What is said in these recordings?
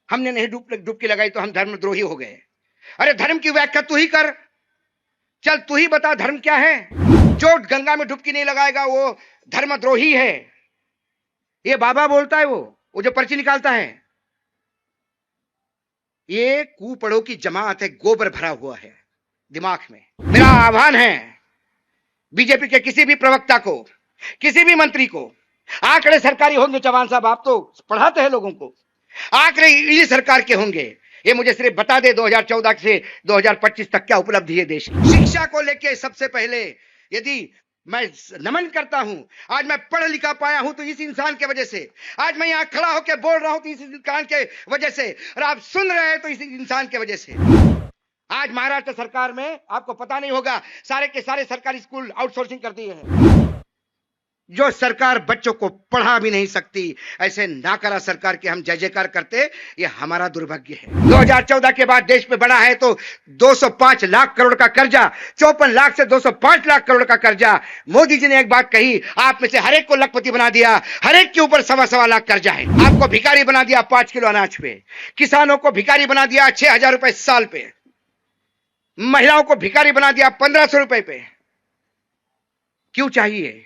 हमने नहीं डुबकी लगाई तो हम धर्मद्रोही हो गए। अरे धर्म की व्याख्या तू ही कर, चल तू ही बता धर्म क्या है। जो गंगा में डुबकी नहीं लगाएगा वो धर्मद्रोही है, ये बाबा बोलता है, वो जो पर्ची निकालता है। ये कुपड़ों की जमात है, गोबर भरा हुआ है दिमाग में। मेरा आह्वान है बीजेपी के किसी भी प्रवक्ता को, किसी भी मंत्री को, आंकड़े सरकारी होंगे चौहान साहब, आप तो पढ़ाते हैं लोगों को, आंकड़े इसी सरकार के होंगे। ये मुझे सिर्फ बता दे 2014 से 2025 तक क्या उपलब्धि है देश की शिक्षा को लेके। सबसे पहले यदि मैं नमन करता हूं, आज मैं पढ़ लिखा पाया हूं तो इस इंसान के वजह से, आज मैं यहां खड़ा होकर बोल रहा हूं तो इस इंसान के वजह से, और आप सुन रहे हैं तो इस इंसान के वजह से। आज महाराष्ट्र सरकार में आपको पता नहीं होगा, सारे के सारे सरकारी स्कूल आउटसोर्सिंग कर दिए हैं। जो सरकार बच्चों को पढ़ा भी नहीं सकती, ऐसे नाकरा सरकार के हम जय जयकार करते, ये हमारा दुर्भाग्य है। 2014 के बाद देश में बढ़ा है तो 205 लाख करोड़ का कर्जा, 54 लाख से 205 लाख करोड़ का कर्जा। मोदी जी ने एक बात कही, आप में से हर एक को लखपति बना दिया, हर एक के ऊपर 1.25 लाख कर्जा है। आपको भिखारी बना दिया 5 किलो अनाज पे, किसानों को भिखारी बना दिया 6,000 रुपए साल पे, महिलाओं को भिखारी बना दिया 1,500 रुपए पे। क्यों चाहिए?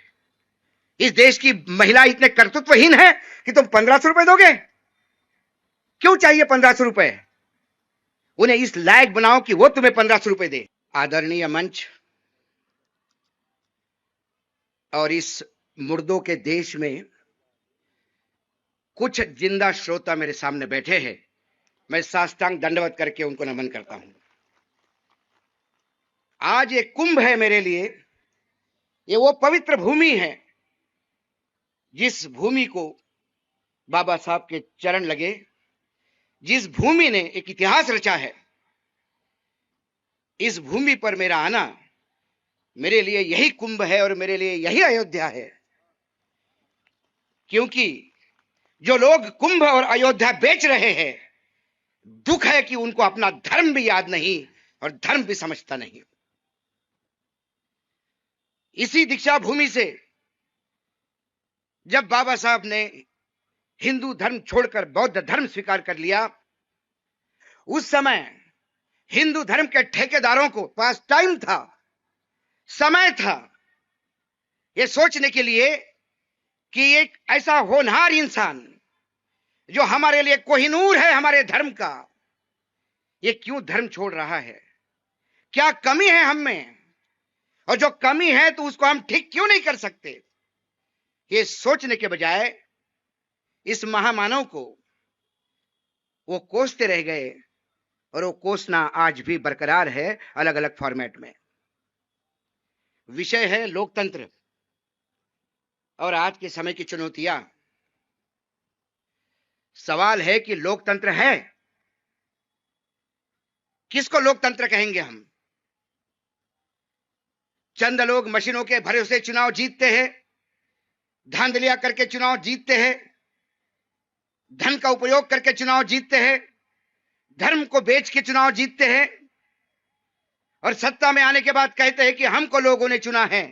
इस देश की महिला इतने कर्तृत्वहीन है कि तुम 1,500 रुपए दोगे? क्यों चाहिए 1,500 रुपए? उन्हें इस लायक बनाओ कि वो तुम्हें 1,500 रुपए दे। आदरणीय मंच और इस मुर्दों के देश में कुछ जिंदा श्रोता मेरे सामने बैठे हैं, मैं साष्टांग दंडवत करके उनको नमन करता हूं। आज ये कुंभ है मेरे लिए, ये वो पवित्र भूमि है जिस भूमि को बाबा साहब के चरण लगे, जिस भूमि ने एक इतिहास रचा है। इस भूमि पर मेरा आना मेरे लिए यही कुंभ है और मेरे लिए यही अयोध्या है। क्योंकि जो लोग कुंभ और अयोध्या बेच रहे हैं, दुख है कि उनको अपना धर्म भी याद नहीं और धर्म भी समझता नहीं। इसी दीक्षा भूमि से जब बाबा साहब ने हिंदू धर्म छोड़कर बौद्ध धर्म स्वीकार कर लिया, उस समय हिंदू धर्म के ठेकेदारों को पास टाइम था, समय था यह सोचने के लिए कि एक ऐसा होनहार इंसान जो हमारे लिए कोहिनूर है हमारे धर्म का, ये क्यों धर्म छोड़ रहा है, क्या कमी है हम में, और जो कमी है तो उसको हम ठीक क्यों नहीं कर सकते। ये सोचने के बजाय इस महामानव को वो कोसते रह गए, और वो कोसना आज भी बरकरार है अलग अलग फॉर्मेट में। विषय है लोकतंत्र और आज के समय की चुनौतियां। सवाल है कि लोकतंत्र है, किसको लोकतंत्र कहेंगे हम? चंद लोग मशीनों के भरोसे चुनाव जीतते हैं, धांधलियां करके चुनाव जीतते हैं, धन का उपयोग करके चुनाव जीतते हैं, धर्म को बेच के चुनाव जीतते हैं, और सत्ता में आने के बाद कहते हैं कि हमको लोगों ने चुना है।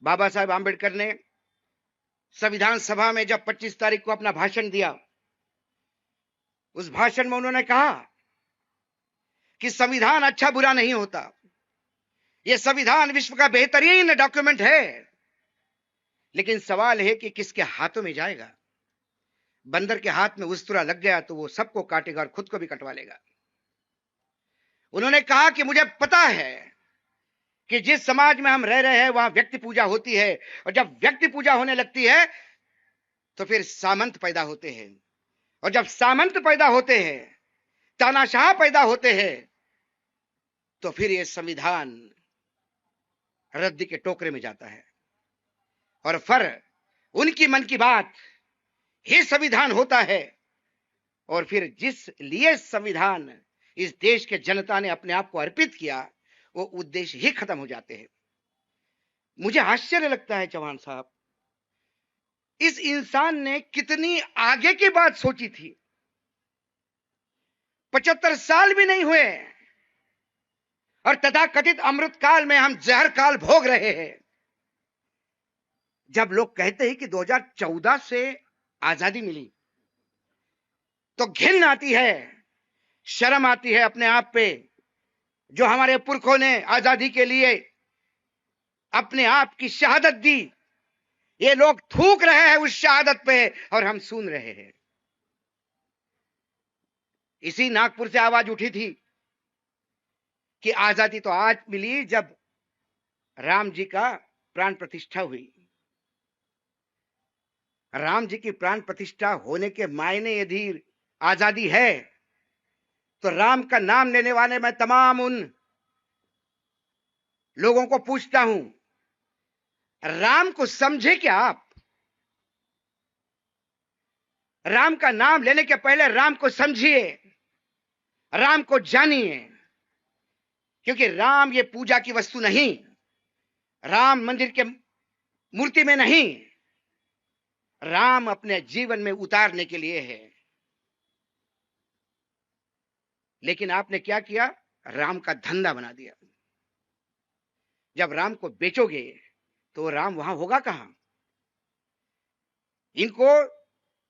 बाबा साहब आंबेडकर ने संविधान सभा में जब 25 तारीख को अपना भाषण दिया, उस भाषण में उन्होंने कहा कि संविधान अच्छा बुरा नहीं होता, यह संविधान विश्व का बेहतरीन डॉक्यूमेंट है, लेकिन सवाल है कि किसके हाथों में जाएगा। बंदर के हाथ में उस्तरा लग गया तो वो सबको काटेगा और खुद को भी कटवा लेगा। उन्होंने कहा कि मुझे पता है कि जिस समाज में हम रह रहे हैं वहां व्यक्ति पूजा होती है, और जब व्यक्ति पूजा होने लगती है तो फिर सामंत पैदा होते हैं, और जब सामंत पैदा होते हैं, तानाशाह पैदा होते हैं, तो फिर यह संविधान रद्दी के टोकरे में जाता है, और फिर उनकी मन की बात ही संविधान होता है, और फिर जिस लिए संविधान इस देश के जनता ने अपने आप को अर्पित किया, वो उद्देश्य ही खत्म हो जाते हैं। मुझे आश्चर्य लगता है चौहान साहब, इस इंसान ने कितनी आगे की बात सोची थी। 75 साल भी नहीं हुए और तथाकथित अमृत काल में हम जहर काल भोग रहे हैं। जब लोग कहते हैं कि 2014 से आजादी मिली, तो घिन आती है, शर्म आती है अपने आप पे, जो हमारे पुरखों ने आजादी के लिए अपने आप की शहादत दी। ये लोग थूक रहे हैं उस शहादत पे और हम सुन रहे हैं। इसी नागपुर से आवाज उठी थी कि आजादी तो आज मिली जब राम जी का प्राण प्रतिष्ठा हुई। राम जी की प्राण प्रतिष्ठा होने के मायने यदि आजादी है, तो राम का नाम लेने वाले मैं तमाम उन लोगों को पूछता हूं, राम को समझे क्या आप? राम का नाम लेने के पहले राम को समझिए, राम को जानिए, क्योंकि राम ये पूजा की वस्तु नहीं, राम मंदिर के मूर्ति में नहीं, राम अपने जीवन में उतारने के लिए है। लेकिन आपने क्या किया? राम का धंधा बना दिया। जब राम को बेचोगे तो राम वहां होगा कहां? इनको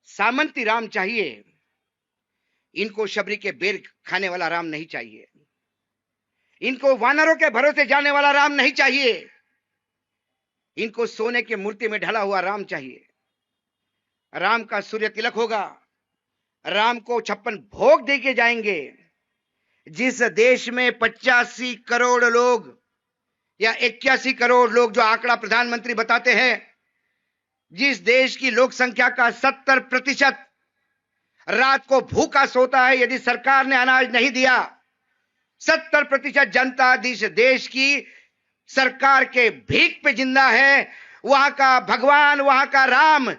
सामंती राम चाहिए, इनको शबरी के बेर खाने वाला राम नहीं चाहिए, इनको वानरों के भरोसे जाने वाला राम नहीं चाहिए, इनको सोने के मूर्ति में ढला हुआ राम चाहिए। राम का सूर्य तिलक होगा, राम को 56 भोग देके जाएंगे। जिस देश में 85 करोड़ लोग या 81 करोड़ लोग, जो आंकड़ा प्रधानमंत्री बताते हैं, जिस देश की लोक संख्या का 70% रात को भूखा सोता है, यदि सरकार ने अनाज नहीं दिया, 70% जनता जिस देश की सरकार के भीख पे जिंदा है, वहां का भगवान, वहां का राम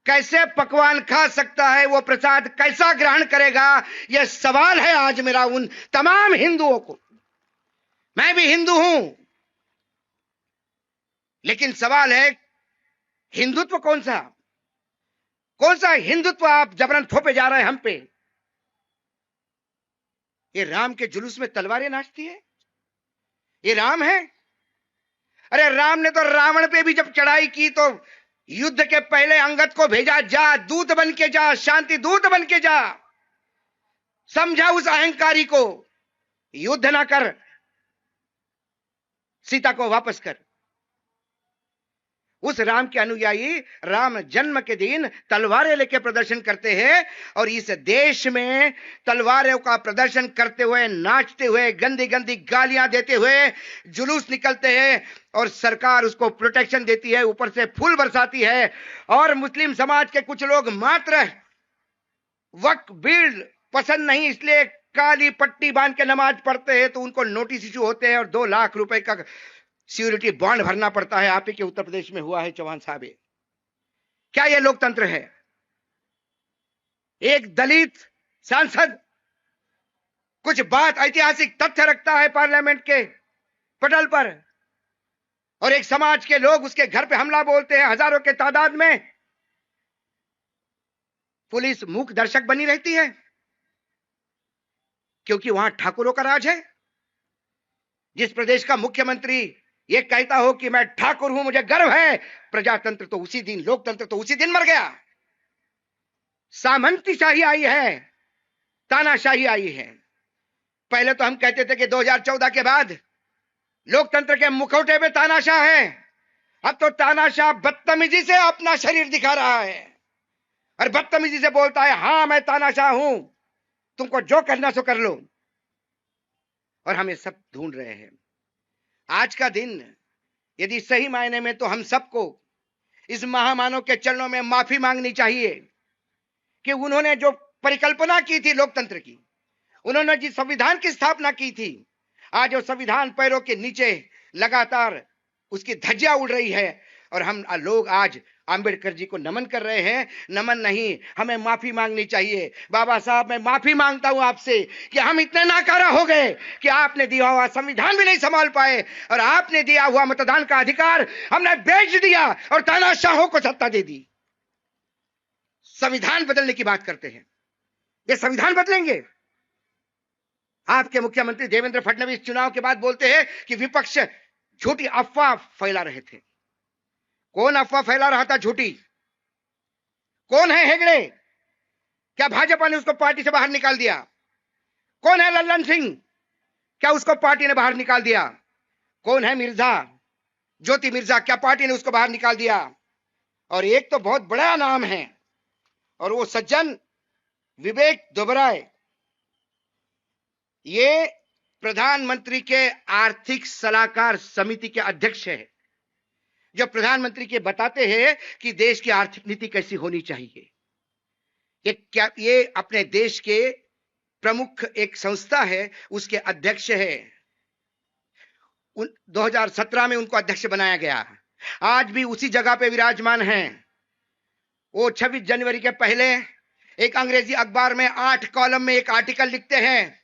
कैसे पकवान खा सकता है? वो प्रसाद कैसा ग्रहण करेगा? यह सवाल है आज मेरा उन तमाम हिंदुओं को। मैं भी हिंदू हूं, लेकिन सवाल है, हिंदुत्व कौन सा? कौन सा हिंदुत्व आप जबरन थोपे जा रहे हैं हम पे? ये राम के जुलूस में तलवारें नाचती है, ये राम है? अरे राम ने तो रावण पे भी जब चढ़ाई की तो युद्ध के पहले अंगद को भेजा, जा दूत बन के जा, शांति दूत बन के जा, समझा उस अहंकारी को, युद्ध ना कर, सीता को वापस कर। उस राम के अनुयायी राम जन्म के दिन तलवारें लेके प्रदर्शन करते हैं, और इस देश में तलवारों का प्रदर्शन करते हुए, नाचते हुए, गंदी गंदी गालियां देते हुए जुलूस निकलते हैं, और सरकार उसको प्रोटेक्शन देती है, ऊपर से फूल बरसाती है। और मुस्लिम समाज के कुछ लोग मात्र वक्फ बिल पसंद नहीं, इसलिए काली पट्टी बांध के नमाज पढ़ते हैं, तो उनको नोटिस इशू होते हैं और 2 लाख रुपए का सिक्योरिटी बॉन्ड भरना पड़ता है। आप ही के उत्तर प्रदेश में हुआ है, चौहान साहब। क्या यह लोकतंत्र है? एक दलित सांसद कुछ बात, ऐतिहासिक तथ्य रखता है पार्लियामेंट के पटल पर, और एक समाज के लोग उसके घर पे हमला बोलते हैं हजारों के तादाद में। पुलिस मूक दर्शक बनी रहती है, क्योंकि वहां ठाकुरों का राज है। जिस प्रदेश का मुख्यमंत्री ये कहता हो कि मैं ठाकुर हूं, मुझे गर्व है, प्रजातंत्र तो उसी दिन, लोकतंत्र तो उसी दिन मर गया। सामंती शाही आई है, तानाशाही आई है। पहले तो हम कहते थे कि 2014 के बाद लोकतंत्र के मुखौटे पे तानाशाह है, अब तो तानाशाह बदतमीजी से अपना शरीर दिखा रहा है और बदतमीजी से बोलता है, हां मैं तानाशाह हूं, तुमको जो करना सो कर लो। और हम ये सब ढूंढ रहे हैं। आज का दिन यदि सही मायने में, तो हम सबको इस महामानव के चरणों में माफी मांगनी चाहिए कि उन्होंने जो परिकल्पना की थी लोकतंत्र की, उन्होंने जिस संविधान की स्थापना की थी, आज वो संविधान पैरों के नीचे लगातार उसकी धज्जियां उड़ रही है, और हम लोग आज अंबेडकर जी को नमन कर रहे हैं। नमन नहीं, हमें माफी मांगनी चाहिए। बाबा साहब, मैं माफी मांगता हूं आपसे कि हम इतने नाकारा हो गए कि आपने दिया हुआ संविधान भी नहीं संभाल पाए, और आपने दिया हुआ मतदान का अधिकार हमने बेच दिया और तानाशाहों को सत्ता दे दी। संविधान बदलने की बात करते हैं, ये संविधान बदलेंगे? आपके मुख्यमंत्री देवेंद्र फडणवीस चुनाव के बाद बोलते हैं कि विपक्ष झूठी अफवाह फैला रहे थे। कौन अफवाह फैला रहा था झूठी? कौन है हेगड़े क्या भाजपा ने उसको पार्टी से बाहर निकाल दिया? कौन है लल्लन सिंह? क्या उसको पार्टी ने बाहर निकाल दिया? कौन है मिर्जा, ज्योति मिर्जा? क्या पार्टी ने उसको बाहर निकाल दिया? और एक तो बहुत बड़ा नाम है, और वो सज्जन विवेक दुबराय, ये प्रधानमंत्री के आर्थिक सलाहकार समिति के अध्यक्ष है, जो प्रधानमंत्री के बताते हैं कि देश की आर्थिक नीति कैसी होनी चाहिए। ये अपने देश के प्रमुख एक संस्था है, उसके अध्यक्ष है। 2017 में उनको अध्यक्ष बनाया गया, आज भी उसी जगह पे विराजमान हैं। वो 26 जनवरी के पहले एक अंग्रेजी अखबार में 8 कॉलम में एक आर्टिकल लिखते हैं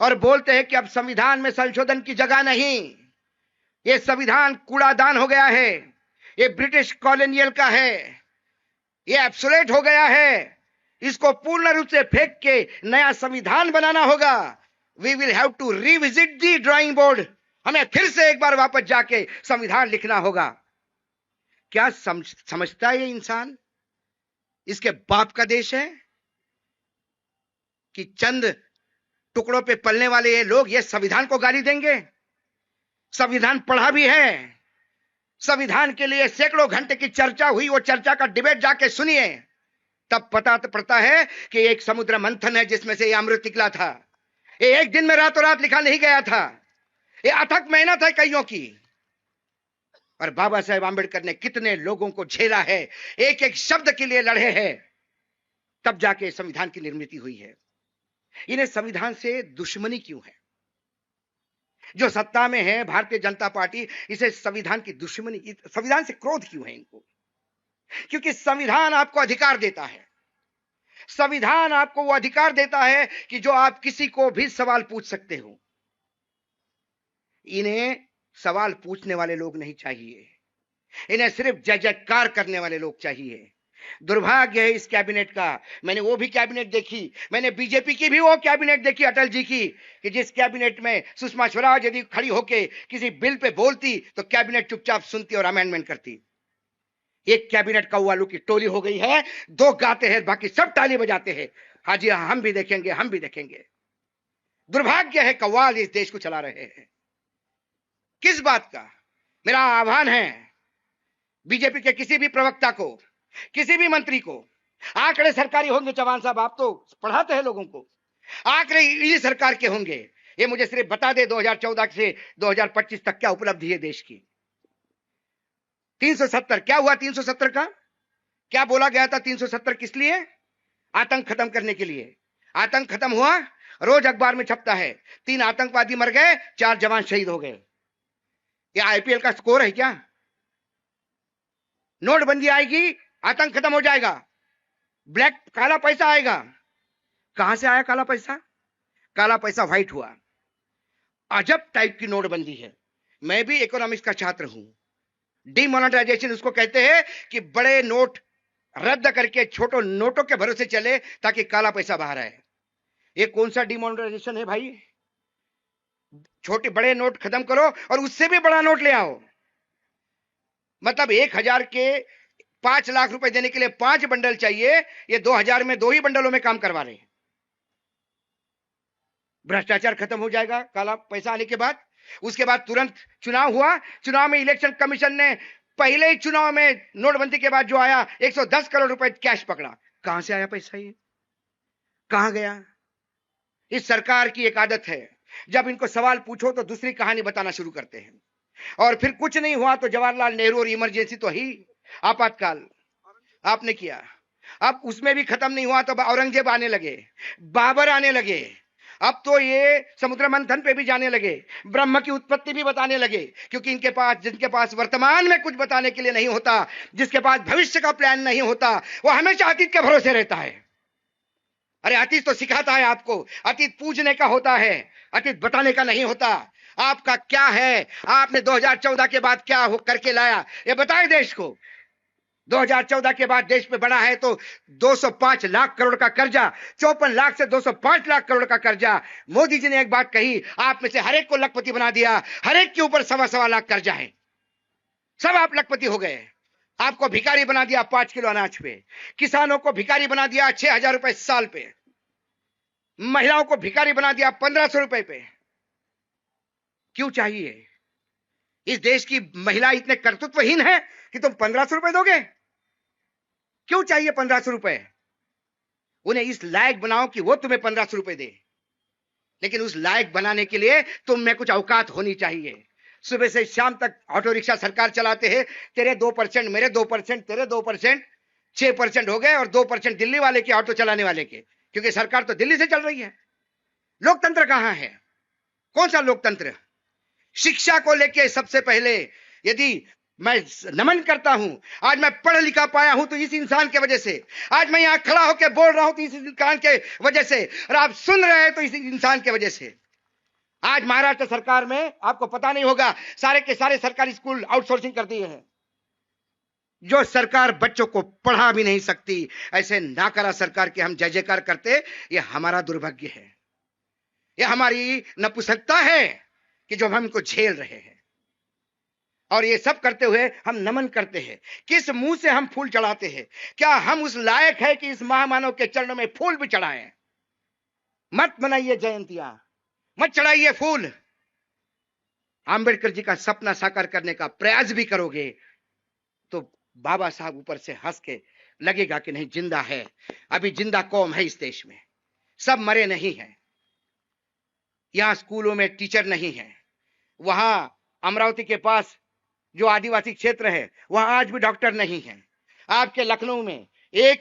और बोलते हैं कि अब संविधान में संशोधन की जगह नहीं, ये संविधान कूड़ादान हो गया है, ये ब्रिटिश कॉलोनियल का है, ये एब्सोलेट हो गया है, इसको पूर्ण रूप से फेंक के नया संविधान बनाना होगा। We will have to revisit the drawing board, हमें फिर से एक बार वापस जाके संविधान लिखना होगा। क्या समझता है ये इंसान? इसके बाप का देश है कि चंद टुकड़ों पे पलने वाले ये लोग ये संविधान को गाली देंगे? संविधान पढ़ा भी है, संविधान के लिए सैकड़ों घंटे की चर्चा हुई, वो चर्चा का डिबेट जाके सुनिए, तब पता तो पड़ता है कि एक समुद्र मंथन है जिसमें से ये अमृत निकला था। ये एक दिन में रातों रात लिखा नहीं गया था, ये अथक मेहनत है कईयों की। और बाबा साहेब आंबेडकर ने कितने लोगों को झेला है, एक एक शब्द के लिए लड़े हैं, तब जाके संविधान की निर्मित हुई है। इन्हें संविधान से दुश्मनी क्यों है? जो सत्ता में है भारतीय जनता पार्टी, इसे संविधान की दुश्मनी, संविधान से क्रोध क्यों है इनको? क्योंकि संविधान आपको अधिकार देता है, संविधान आपको वो अधिकार देता है कि जो आप किसी को भी सवाल पूछ सकते हो। इन्हें सवाल पूछने वाले लोग नहीं चाहिए, इन्हें सिर्फ जय जयकार करने वाले लोग चाहिए। दुर्भाग्य है इस कैबिनेट का। मैंने वो भी कैबिनेट देखी, मैंने बीजेपी की भी वो कैबिनेट देखी अटल जी की, कि जिस कैबिनेट में सुषमा स्वराज यदि खड़ी होके किसी बिल पे बोलती तो कैबिनेट चुपचाप सुनती और अमेंडमेंट करती। एक कैबिनेट कौवालों की टोली हो गई है, 2 गाते हैं, बाकी सब ताली बजाते हैं, हाँ जी हाँ, हम भी देखेंगे, हम भी देखेंगे। दुर्भाग्य है, कव्वाल इस देश को चला रहे हैं। किस बात का? मेरा आह्वान है बीजेपी के किसी भी प्रवक्ता को, किसी भी मंत्री को, आंकड़े सरकारी होंगे, चौहान साहब आप तो पढ़ाते हैं लोगों को, आंकड़े इसी सरकार के होंगे, ये मुझे सिर्फ बता दे 2014 से 2025 तक क्या उपलब्धि है देश की। 370 क्या हुआ? 370 का क्या बोला गया था? 370 किस लिए? आतंक खत्म करने के लिए। आतंक खत्म हुआ? रोज अखबार में छपता है 3 आतंकवादी मर गए, 4 जवान शहीद हो गए। ये आईपीएल का स्कोर है क्या? नोटबंदी आएगी, आतंक खत्म हो जाएगा, ब्लैक काला पैसा आएगा। कहां से आया काला पैसा? काला पैसा व्हाइट हुआ। अजब टाइप की नोटबंदी है। मैं भी इकोनॉमिक्स का छात्र हूं। डिमोनेटाइजेशन उसको कहते हैं कि बड़े नोट रद्द करके छोटे नोटों के भरोसे चले ताकि काला पैसा बाहर आए। ये कौन सा डिमोनेटाइजेशन है भाई? छोटे बड़े नोट खत्म करो और उससे भी बड़ा नोट ले आओ। मतलब 1000 के 5 लाख रुपए देने के लिए 5 बंडल चाहिए, ये 2000 में 2 ही बंडलों में काम करवा रहे हैं। भ्रष्टाचार खत्म हो जाएगा काला पैसा आने के बाद। उसके बाद तुरंत चुनाव हुआ, चुनाव में इलेक्शन कमीशन ने पहले ही चुनाव में नोटबंदी के बाद जो आया 110 करोड़ रुपए कैश पकड़ा। कहां से आया पैसा? ये कहां गया? इस सरकार की एक आदत है, जब इनको सवाल पूछो तो दूसरी कहानी बताना शुरू करते हैं, और फिर कुछ नहीं हुआ तो जवाहरलाल नेहरू और इमरजेंसी तो ही, आपातकाल आपने किया, अब उसमें भी खत्म नहीं हुआ तो औरंगजेब आने लगे, बाबर आने लगे, अब तो ये समुद्र मंथन पे भी जाने लगे, ब्रह्म की उत्पत्ति भी बताने लगे, क्योंकि इनके पास, जिनके पास वर्तमान में कुछ बताने के लिए नहीं होता, जिसके पास भविष्य का प्लान नहीं होता, वो हमेशा अतीत के भरोसे रहता है। अरे अतीत तो सिखाता है आपको, अतीत पूजने का होता है, अतीत बताने का नहीं होता। आपका क्या है? आपने 2014 के बाद क्या हो करके लाया, ये बताए देश को। 2014 के बाद देश पे बढ़ा है तो 205 लाख करोड़ का कर्जा, 54 लाख से 205 लाख करोड़ का कर्जा। मोदी जी ने एक बात कही, आप में से हर एक को लखपति बना दिया, हर एक के ऊपर 1.25 लाख कर्जा है, सब आप लखपति हो गए। आपको भिखारी बना दिया 5 किलो अनाज पे, किसानों को भिखारी बना दिया 6,000 रुपए साल पे, महिलाओं को भिखारी बना दिया 1,500 रुपए पे। क्यों चाहिए? इस देश की महिला इतने कर्तृत्वहीन है कि तुम 1,500 रुपए दोगे? क्यों चाहिए 1,500 रुपए? उन्हें इस लायक बनाओ कि वो तुम्हें 1,500 रुपए दे। लेकिन उस लायक बनाने के लिए तुम में कुछ औकात होनी चाहिए। सुबह से शाम तक ऑटो रिक्शा सरकार चलाते हैं, तेरे 2%, मेरे 2%, तेरे 2%, 6% हो गए और 2% दिल्ली वाले के, ऑटो चलाने वाले के, क्योंकि सरकार तो दिल्ली से चल रही है। लोकतंत्र कहां है? कौन सा लोकतंत्र? शिक्षा को लेके सबसे पहले यदि मैं नमन करता हूं, आज मैं पढ़ लिखा पाया हूं तो इस इंसान के वजह से, आज मैं यहां खड़ा होकर बोल रहा हूं तो इस इंसान के वजह से, और आप सुन रहे हैं तो इस इंसान के वजह से। आज महाराष्ट्र सरकार में आपको पता नहीं होगा, सारे के सारे सरकारी स्कूल आउटसोर्सिंग कर दिए हैं। जो सरकार बच्चों को पढ़ा भी नहीं सकती, ऐसे नाकरा सरकार के हम जय जयकार करते, ये हमारा दुर्भाग्य है, ये हमारी नपुंसकता है कि जो हम इनको झेल रहे हैं। और ये सब करते हुए हम नमन करते हैं। किस मुंह से हम फूल चढ़ाते हैं? क्या हम उस लायक है कि इस महामानव के चरणों में फूल भी चढ़ाएं? मत मनाइए जयंतियां, मत चढ़ाइए फूल। आंबेडकर जी का सपना साकार करने का प्रयास भी करोगे तो बाबा साहब ऊपर से हंस के लगेगा कि नहीं, जिंदा है, अभी जिंदा कौम है इस देश में, सब मरे नहीं है। यहां स्कूलों में टीचर नहीं है। वहां अमरावती के पास जो आदिवासी क्षेत्र है, वहां आज भी डॉक्टर नहीं है। आपके लखनऊ में एक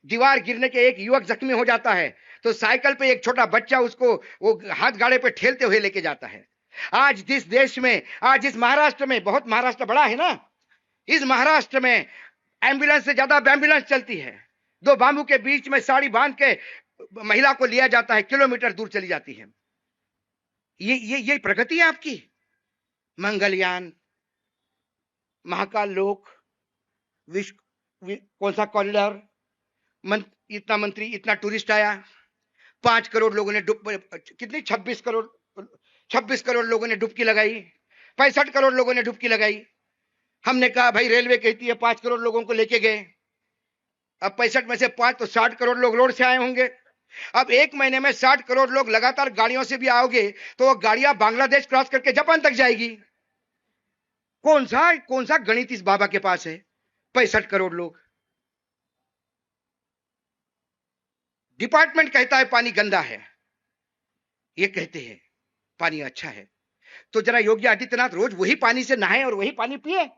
दीवार गिरने के एक युवक जख्मी हो जाता है तो साइकिल पे एक छोटा बच्चा उसको वो हाथ गाड़े पे ठेलते हुए लेके जाता है। आज जिस देश में, आज इस महाराष्ट्र में, बहुत महाराष्ट्र बड़ा है ना, इस महाराष्ट्र में एम्बुलेंस से ज्यादा एम्बुलेंस चलती है। दो बांबू के बीच में साड़ी बांध के महिला को लिया जाता है, किलोमीटर दूर चली जाती है। ये प्रगति है आपकी? मंगलयान, महाकाल लोक, विश्व कौन सा कॉरिडोर, इतना मंत्री, इतना टूरिस्ट आया, 5 करोड़ लोगों ने कितनी 26 करोड़ लोगों ने डुबकी लगाई, 65 करोड़ लोगों ने डुबकी लगाई। हमने कहा भाई रेलवे कहती है 5 करोड़ लोगों को लेके गए, अब 65 में से 5 तो 60 करोड़ लोग रोड से आए होंगे। अब एक महीने में 60 करोड़ लोग लगातार गाड़ियों से भी आओगे तो वो गाड़ियां बांग्लादेश क्रॉस करके जापान तक जाएगी। कौन सा गणित इस बाबा के पास है? 65 करोड़ लोग। डिपार्टमेंट कहता है पानी गंदा है, ये कहते हैं पानी अच्छा है। तो जरा योगी आदित्यनाथ रोज वही पानी से नहाए और वही पानी पिए।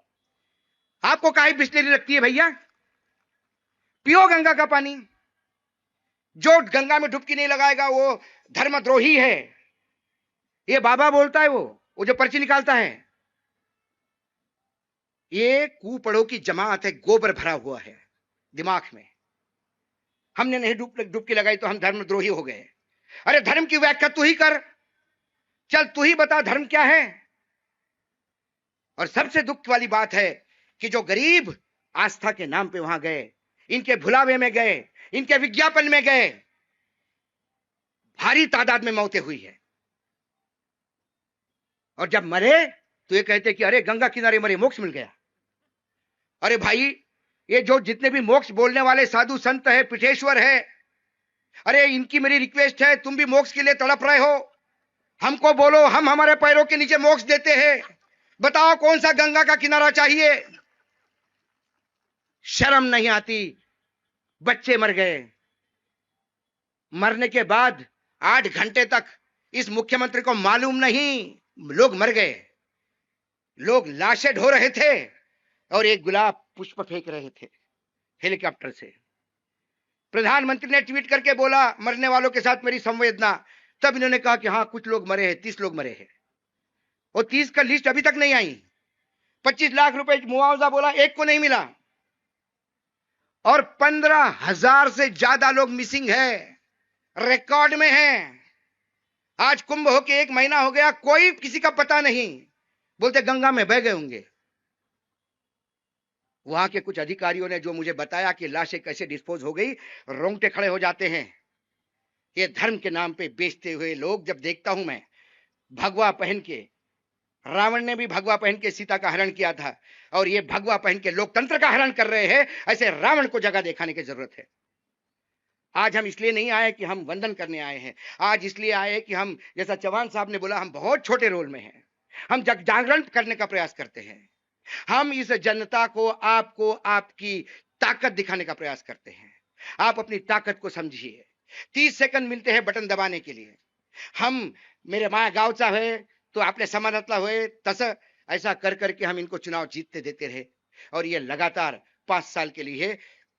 आपको काहे बिस्लेरी लगती है भैया? पियो गंगा का पानी। जो गंगा में डुबकी नहीं लगाएगा वो धर्मद्रोही है, ये बाबा बोलता है, वो जो पर्ची निकालता है। ये कुपड़ों की जमात है, गोबर भरा हुआ है दिमाग में। हमने नहीं डुबकी लगाई तो हम धर्मद्रोही हो गए। अरे धर्म की व्याख्या तू ही कर, चल तू ही बता धर्म क्या है। और सबसे दुख वाली बात है कि जो गरीब आस्था के नाम पे वहां गए, इनके भुलावे में गए, इनके विज्ञापन में गए, भारी तादाद में मौतें हुई है। और जब मरे तो ये कहते कि अरे गंगा किनारे मरे, मोक्ष मिल गया। अरे भाई, ये जो जितने भी मोक्ष बोलने वाले साधु संत है, पिठेश्वर है, अरे इनकी मेरी रिक्वेस्ट है, तुम भी मोक्ष के लिए तड़प रहे हो, हमको बोलो, हम हमारे पैरों के नीचे मोक्ष देते हैं। बताओ कौन सा गंगा का किनारा चाहिए? शर्म नहीं आती? बच्चे मर गए, मरने के बाद 8 घंटे तक इस मुख्यमंत्री को मालूम नहीं लोग मर गए। लोग लाशें ढो रहे थे और एक गुलाब पुष्प फेंक रहे थे हेलीकॉप्टर से। प्रधानमंत्री ने ट्वीट करके बोला मरने वालों के साथ मेरी संवेदना। तब इन्होंने कहा कि हाँ कुछ लोग मरे हैं, 30 लोग मरे हैं। और 30 का लिस्ट अभी तक नहीं आई। 25 लाख रुपए मुआवजा बोला, एक को नहीं मिला। और 15,000 से ज्यादा लोग मिसिंग है, रिकॉर्ड में है। आज कुंभ होके 1 महीना हो गया, कोई किसी का पता नहीं। बोलते गंगा में बह गए होंगे। वहां के कुछ अधिकारियों ने जो मुझे बताया कि लाशें कैसे डिस्पोज हो गई, रोंगटे खड़े हो जाते हैं। ये धर्म के नाम पे बेचते हुए लोग जब देखता हूं मैं, भगवा पहन के रावण ने भी भगवा पहन के सीता का हरण किया था, और ये भगवा पहन के लोकतंत्र का हरण कर रहे हैं। ऐसे रावण को जगह दिखाने की जरूरत है। आज हम इसलिए नहीं आए कि हम वंदन करने आए हैं, आज इसलिए आए कि हम, जैसा चौहान साहब ने बोला, हम बहुत छोटे रोल में हैं। हम जग जागरण करने का प्रयास करते हैं। हम इस जनता को, आपको, आपकी ताकत दिखाने का प्रयास करते हैं। आप अपनी ताकत को समझिए। 30 सेकंड मिलते हैं बटन दबाने के लिए। हम, मेरे माया गावचा है तो आपने समानातला हुए तस, ऐसा कर करके हम इनको चुनाव जीतते देते रहे, और ये लगातार 5 साल के लिए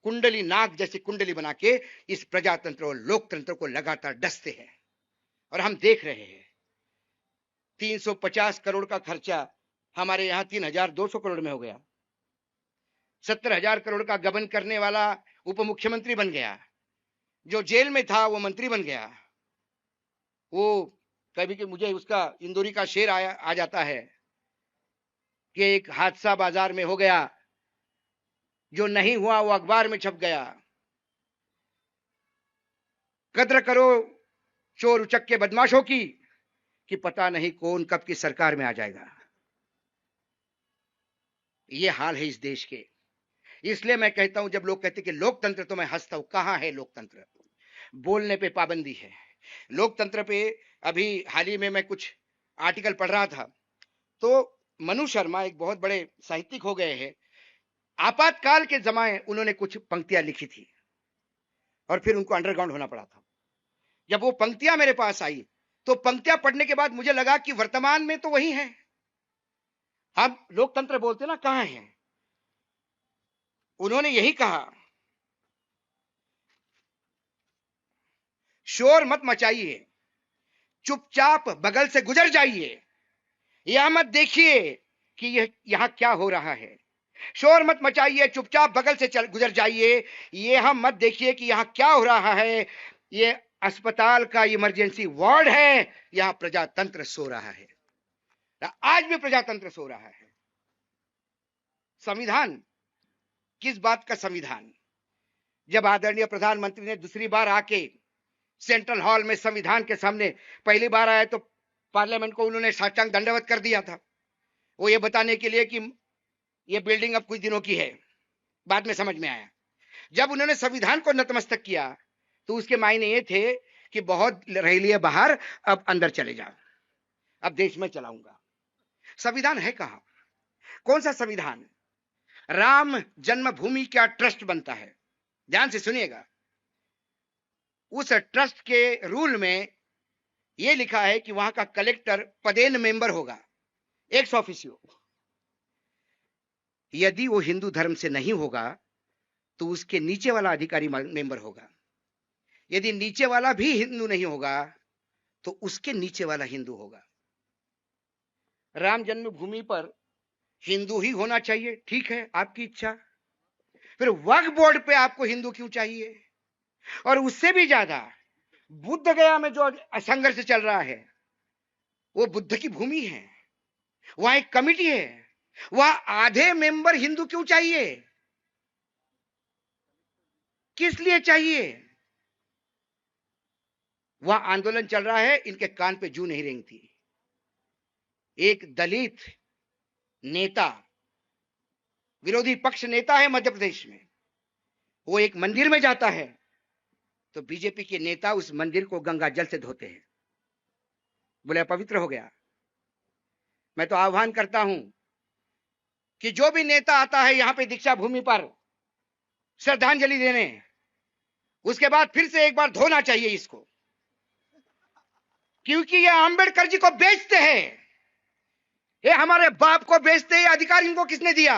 कुंडली, नाग जैसी कुंडली बना के इस प्रजातंत्र और लोकतंत्र को लगातार डसते हैं। और हम देख रहे हैं 350 करोड़ का खर्चा हमारे यहां 3200 करोड़ में हो गया। 70,000 करोड़ का गबन करने वाला उप मुख्यमंत्री बन गया, जो जेल में था वो मंत्री बन गया। वो कभी कि मुझे उसका इंदौरी का शेर आ जाता है कि एक हादसा बाजार में हो गया, जो नहीं हुआ वो अखबार में छप गया। कद्र करो चोर उचक्के बदमाशों की, कि पता नहीं कौन कब की सरकार में आ जाएगा। ये हाल है इस देश के। इसलिए मैं कहता हूं, जब लोग कहते कि लोकतंत्र, तो मैं हंसता हूं। कहां है लोकतंत्र? बोलने पे पाबंदी है लोकतंत्र पे। अभी हाल ही में मैं कुछ आर्टिकल पढ़ रहा था, तो मनु शर्मा एक बहुत बड़े साहित्यिक हो गए हैं। आपातकाल के जमाने उन्होंने कुछ पंक्तियां लिखी थी, और फिर उनको अंडरग्राउंड होना पड़ा था। जब वो पंक्तियां मेरे पास आई, तो पंक्तियां पढ़ने के बाद मुझे लगा कि वर्तमान में तो वही है। हम लोकतंत्र बोलते ना, कहां है? उन्होंने यही कहा, शोर मत मचाइए, चुपचाप बगल से गुजर जाइए। यह मत देखिए कि यह यहां क्या हो रहा है। शोर मत मचाइए, चुपचाप बगल से चल गुजर जाइए। यह मत देखिए कि यहां क्या हो रहा है। यह अस्पताल का इमरजेंसी वार्ड है, यहां प्रजातंत्र सो रहा है। आज भी प्रजातंत्र सो रहा है। संविधान, किस बात का संविधान? जब आदरणीय प्रधानमंत्री ने दूसरी बार आके सेंट्रल हॉल में संविधान के सामने पहली बार आए, तो पार्लियामेंट को उन्होंने साष्टांग दंडवत कर दिया था। वो ये बताने के लिए कि ये बिल्डिंग अब कुछ दिनों की है। बाद में समझ में आया, जब उन्होंने संविधान को नतमस्तक किया, तो उसके मायने ये थे कि बहुत रह लिए बाहर, अब अंदर चले जाओ, अब देश में चलाऊंगा। संविधान है कहां? कौन सा संविधान? राम जन्मभूमि का ट्रस्ट बनता है। ध्यान से सुनिएगा। उस ट्रस्ट के रूल में यह लिखा है कि वहां का कलेक्टर पदेन मेंबर होगा, एक्स ऑफिसियो। यदि वो हिंदू धर्म से नहीं होगा, तो उसके नीचे वाला अधिकारी मेंबर होगा। यदि नीचे वाला भी हिंदू नहीं होगा, तो उसके नीचे वाला हिंदू होगा। राम जन्मभूमि पर हिंदू ही होना चाहिए, ठीक है, आपकी इच्छा। फिर वक्फ बोर्ड पे आपको हिंदू क्यों चाहिए? और उससे भी ज्यादा, बुद्ध गया में जो संघर्ष चल रहा है, वो बुद्ध की भूमि है, वहां एक कमिटी है, वहां आधे मेंबर हिंदू क्यों चाहिए? किस लिए चाहिए? वहां आंदोलन चल रहा है, इनके कान पे जू नहीं रेंगती। एक दलित नेता, विरोधी पक्ष नेता है मध्य प्रदेश में, वो एक मंदिर में जाता है, तो बीजेपी के नेता उस मंदिर को गंगा जल से धोते हैं, बोले पवित्र हो गया। मैं तो आह्वान करता हूं कि जो भी नेता आता है यहां पे दीक्षा भूमि पर श्रद्धांजलि देने, उसके बाद फिर से एक बार धोना चाहिए इसको, क्योंकि ये अंबेडकर जी को बेचते हैं। ये हमारे बाप को बेचते हैं। अधिकार इनको किसने दिया?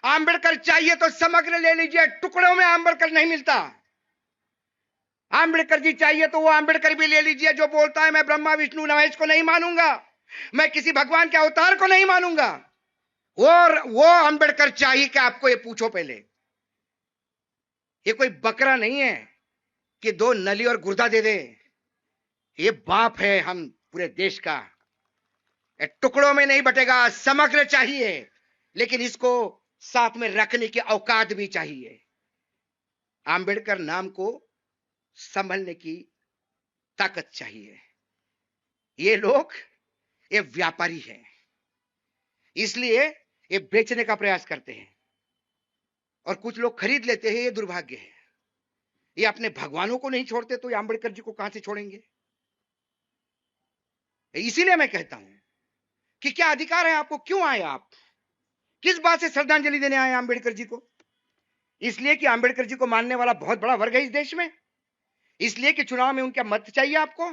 अंबेडकर चाहिए तो समग्र ले लीजिए, टुकड़ों में अंबेडकर नहीं मिलता। अंबेडकर जी चाहिए तो वो अंबेडकर भी ले लीजिए, जो बोलता है मैं ब्रह्मा विष्णु महेश को नहीं मानूंगा, मैं किसी भगवान के अवतार को नहीं मानूंगा, और वो अंबेडकर चाहिए कि आपको ये पूछो पहले। ये कोई बकरा नहीं है कि 2 नली और गुर्दा दे दे। ये बाप है हम पूरे देश का। टुकड़ों में नहीं बटेगा, समग्र चाहिए, लेकिन इसको साथ में रखने की औकात भी चाहिए। अंबेडकर नाम को संभलने की ताकत चाहिए। ये लोग ये व्यापारी है, इसलिए ये बेचने का प्रयास करते हैं और कुछ लोग खरीद लेते हैं। ये दुर्भाग्य है। ये अपने भगवानों को नहीं छोड़ते तो ये आंबेडकर जी को कहां से छोड़ेंगे? इसीलिए मैं कहता हूं कि क्या अधिकार है आपको? क्यों आए आप? किस बात से श्रद्धांजलि देने आए आंबेडकर जी को? इसलिए कि आंबेडकर जी को मानने वाला बहुत बड़ा वर्ग है इस देश में, इसलिए कि चुनाव में उनका मत चाहिए आपको।